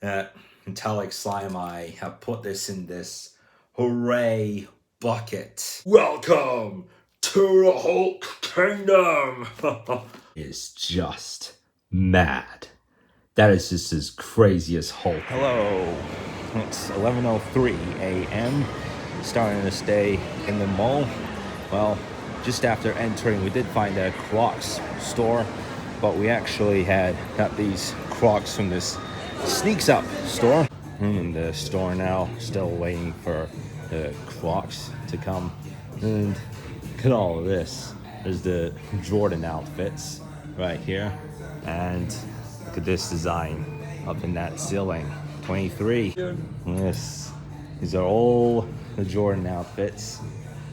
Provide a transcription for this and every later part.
Metallic Slime, I have put this in this hooray bucket. Welcome to the Hulk Kingdom! It's just mad. That is just as crazy as Hulk. Hello, it's 11:03 a.m. starting this day in the mall. Well, just after entering, we did find a Crocs store, but we actually got these Crocs from this Sneaks Up store. I'm in the store now, still waiting for the Crocs to come. And look at all of this. There's the Jordan outfits right here, and look at this design up in that ceiling. 23. Yes, these are all the Jordan outfits.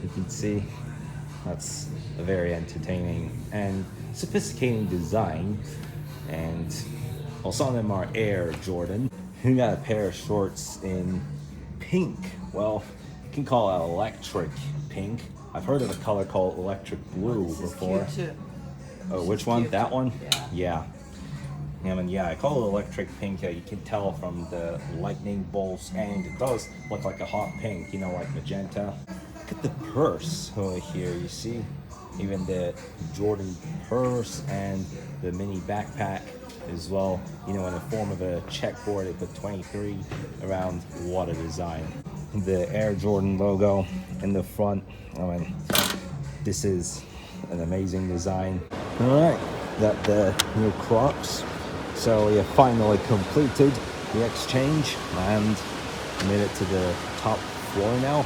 You can see that's a very entertaining and sophisticated design, and well, some of them are Air Jordan. We got a pair of shorts in pink. Well, you can call it electric pink. I've heard of a color called electric blue before. Oh, which one? That one? Yeah. Yeah, I call it electric pink. You can tell from the lightning bolts, and it does look like a hot pink, you know, like magenta. Look at the purse over here, you see? Even the Jordan purse and the mini backpack as well, you know, in the form of a checkboard. They put 23 around water design. The Air Jordan logo in the front. I mean, this is an amazing design. All right, got the new Crocs. So we have finally completed the exchange and made it to the top floor now.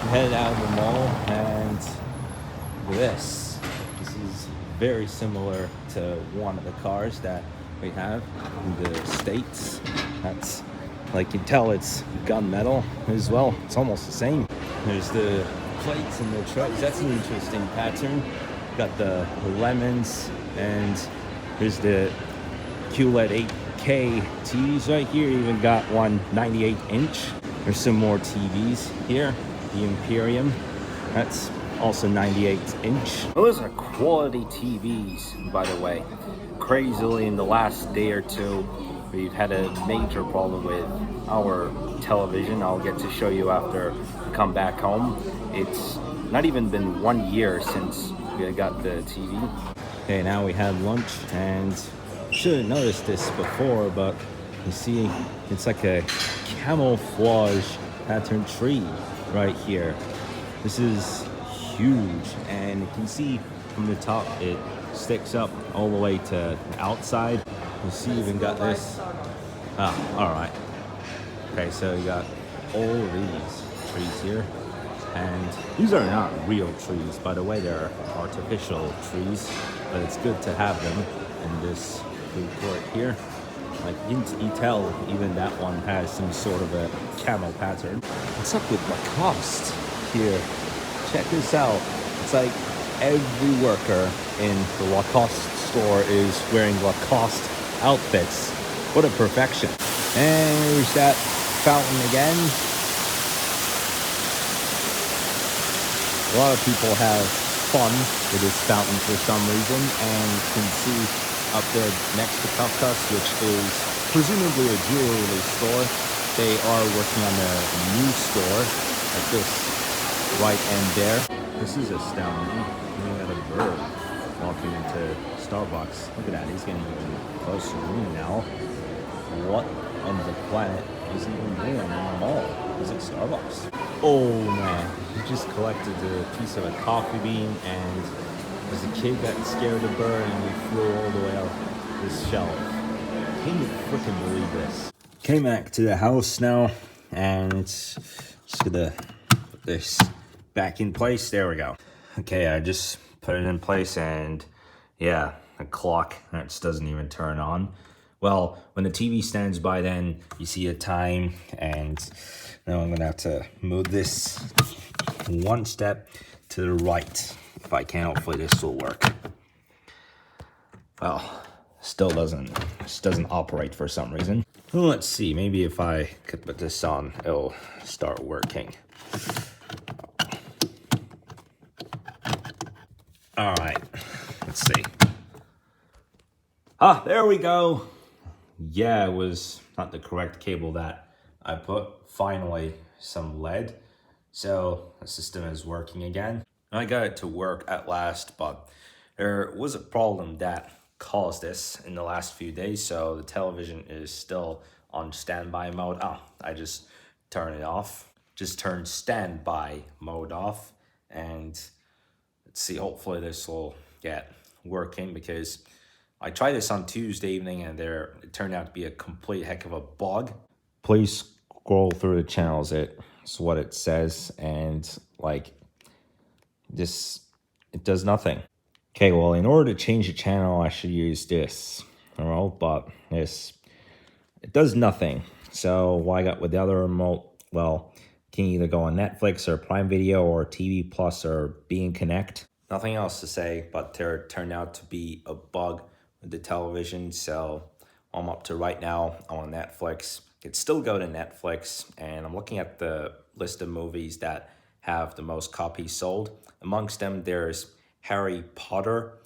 Headed out of the mall, and this is very similar to one of the cars that we have in the States. That's, like, you can tell it's gunmetal as well. It's almost the same. There's the plates and the trucks. That's an interesting pattern. Got the lemons, and there's the QLED 8K TVs right here. Even got one 98-inch. There's some more TVs here. The Imperium, that's also 98-inch. Those are quality TVs, by the way. Crazily, in the last day or two, we've had a major problem with our television. I'll get to show you after we come back home. It's not even been 1 year since we got the TV. Okay, now we had lunch, and should have noticed this before, but you see, it's like a camouflage pattern tree right here. This is huge, and you can see from the top it sticks up all the way to the outside. You see, even got this. All right. Okay, so you got all of these trees here, and these are not real trees, by the way. They're artificial trees, but it's good to have them in this food court here. Like, you can tell even that one has some sort of a camel pattern. What's up with Lacoste here? Check this out. It's like every worker in the Lacoste store is wearing Lacoste outfits. What a perfection. And there's that fountain again. A lot of people have fun with this fountain for some reason, and you can see up there next to Kafka's, which is presumably a jewelry store. They are working on a new store at this right end there. This is astounding. We got a bird walking into Starbucks. Look at that, he's getting even closer to me now. What on the planet is he even doing in the mall? Is it Starbucks? Oh man, he just collected a piece of a coffee bean, and there's a kid that scared a bird and he flew all the way up this shelf. Can you freaking believe this? Came back to the house now, and it's just gonna put this back in place. There we go. Okay, I just put it in place, and yeah, the clock just doesn't even turn on. Well, when the TV stands by, then you see a time, and now I'm gonna have to move this one step to the right. If I can, hopefully this will work. Well, still doesn't operate for some reason. Let's see, maybe if I could put this on, it'll start working. All right, let's see. Ah, there we go. Yeah, it was not the correct cable that I put. Finally, some lead. So the system is working again. I got it to work at last, but there was a problem that caused this in the last few days. So the television is still on standby mode. I just turned it off. Just turned standby mode off. And let's see, hopefully this will get working, because I tried this on Tuesday evening and it turned out to be a complete heck of a bug. Please scroll through the channels. It's what it says, and like this, it does nothing. Okay, well, in order to change the channel, I should use this. Alright, but it does nothing. So what I got with the other remote, well, you can either go on Netflix or Prime Video or TV Plus or Being Connect. Nothing else to say, but there turned out to be a bug with the television. So I'm up to right now on Netflix. It's still go to Netflix, and I'm looking at the list of movies that have the most copies sold. Amongst them, there's Harry Potter,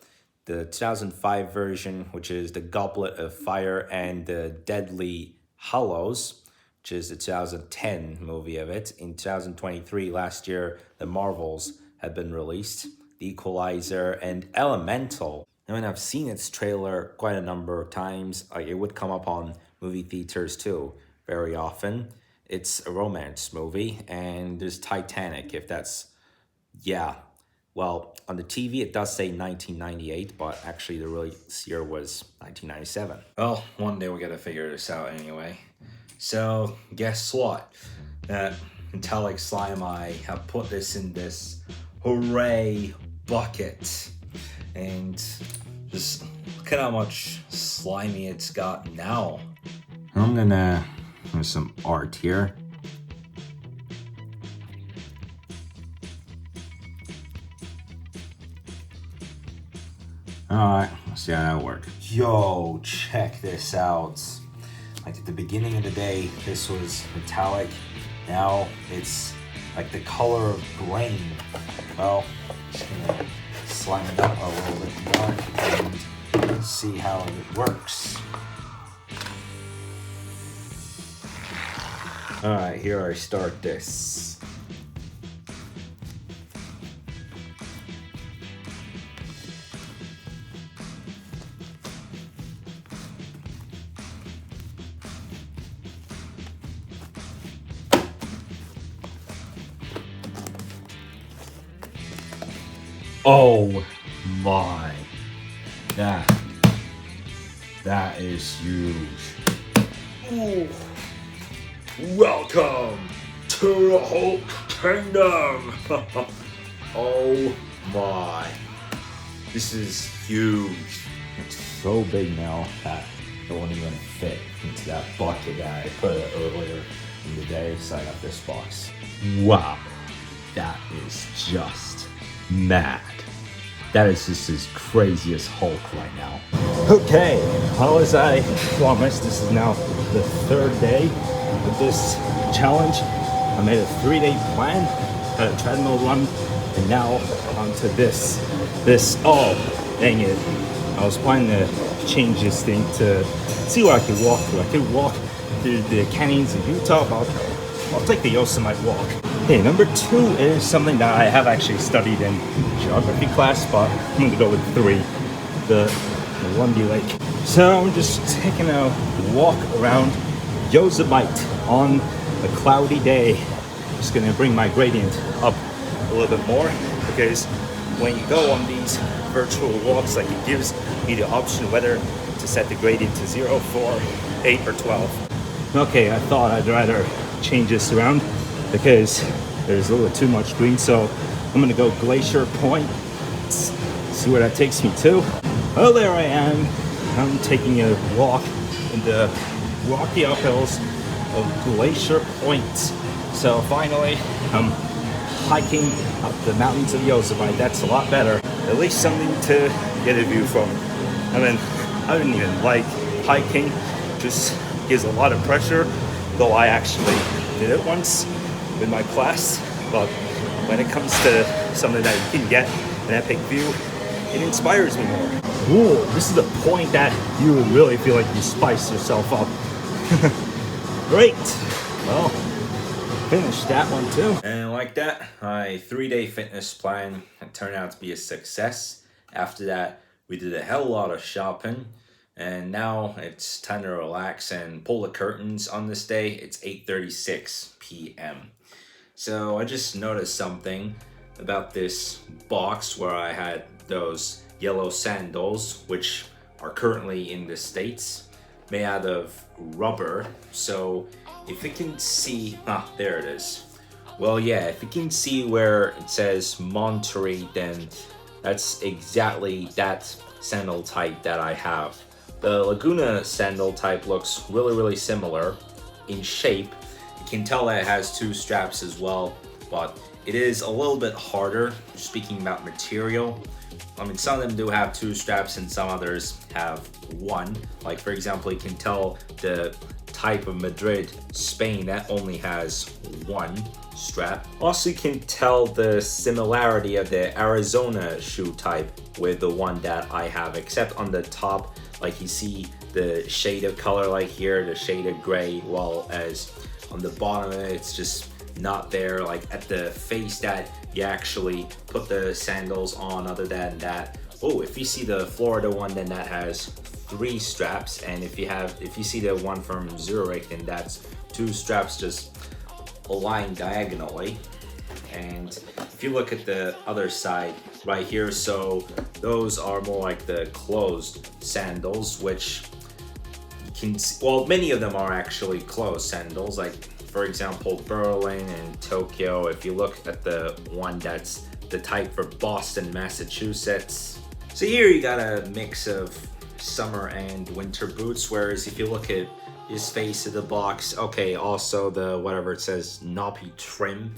the 2005 version, which is The Goblet of Fire, and the Deadly Hallows, which is the 2010 movie of it. In 2023, last year, The Marvels had been released, The Equalizer, and Elemental. I mean, I've seen its trailer quite a number of times. It would come up on movie theaters too very often. It's a romance movie, and there's Titanic, if that's, yeah. Well, on the TV, it does say 1998, but actually the release year was 1997. Well, one day we're gonna figure this out anyway. So, guess what? That metallic slime, I have put this in this hooray bucket. And just look at how much slimy it's got now. I'm gonna do some art here. Alright, let's see how that works. Yo, check this out. Like at the beginning of the day, this was metallic. Now it's like the color of grain. Well, just gonna slime it up a little bit more and see how it works. Alright, here I start this. Oh my, that is huge. Ooh. Welcome to the Hulk Kingdom. Oh my, this is huge. It's so big now that it won't even fit into that bucket that I put it earlier in the day, so I got this box. Wow, that is just mad. That is just as crazy as Hulk right now. Okay, well, as I promised, this is now the third day of this challenge. I made a 3-day plan, had a treadmill run, and now onto this. Oh, dang it. I was planning to change this thing to see what I could walk through. I could walk through the canyons of Utah, but I'll take the Yosemite walk. Okay, number 2 is something that I have actually studied in geography class, but I'm gonna go with 3, the Lundy Lake. So I'm just taking a walk around Yosemite on a cloudy day. Just gonna bring my gradient up a little bit more, because when you go on these virtual walks, like, it gives me the option whether to set the gradient to 0, 4, 8, or 12. Okay, I thought I'd rather change this around because there's a little too much green, so I'm gonna go Glacier Point. Let's see where that takes me to. Oh, there I am. I'm taking a walk in the rocky uphills of Glacier Point. So finally, I'm hiking up the mountains of Yosemite. That's a lot better. At least something to get a view from. I mean, I don't even like hiking. Just gives a lot of pressure, though I actually did it once with my class. But when it comes to something that you can get an epic view, it inspires me more. Ooh, this is the point that you really feel like you spice yourself up. Great. Well, finished that one too. And like that, my 3-day fitness plan turned out to be a success. After that, we did a hell of a lot of shopping. And now it's time to relax and pull the curtains on this day. It's 8:36 p.m. So I just noticed something about this box where I had those yellow sandals, which are currently in the States, made out of rubber. So if you can see, there it is. Well, yeah, if you can see where it says Monterey, then that's exactly that sandal type that I have. The Laguna sandal type looks really similar in shape. You can tell that it has 2 straps as well, but it is a little bit harder. Speaking about material, I mean, some of them do have 2 straps and some others have 1. Like, for example, you can tell the type of Madrid, Spain, that only has 1 strap. Also, you can tell the similarity of the Arizona shoe type with the one that I have, except on the top, like you see the shade of color like here, the shade of gray, while as on the bottom of it, it's just not there, like at the face that you actually put the sandals on. Other than that, oh, if you see the Florida one, then that has 3 straps, and if you see the one from Zurich, then that's 2 straps just aligned diagonally. And if you look at the other side right here, so those are more like the closed sandals, which you can see, well, many of them are actually closed sandals, like for example Berlin and Tokyo. If you look at the one that's the type for Boston, Massachusetts. So here you got a mix of summer and winter boots, whereas if you look at this face of the box, okay, also the whatever it says knoppy trim,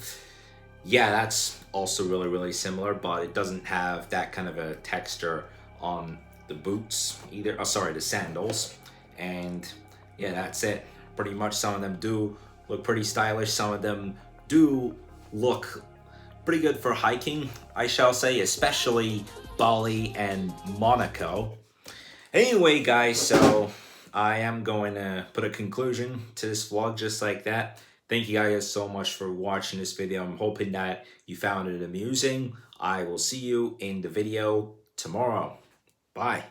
yeah, that's also really similar, but it doesn't have that kind of a texture on the boots either. Oh, sorry, the sandals. And yeah, that's it. Pretty much some of them do look pretty stylish. Some of them do look pretty good for hiking, I shall say, especially Bali and Monaco. Anyway, guys, so I am going to put a conclusion to this vlog just like that. Thank you guys so much for watching this video. I'm hoping that you found it amusing. I will see you in the video tomorrow. Bye.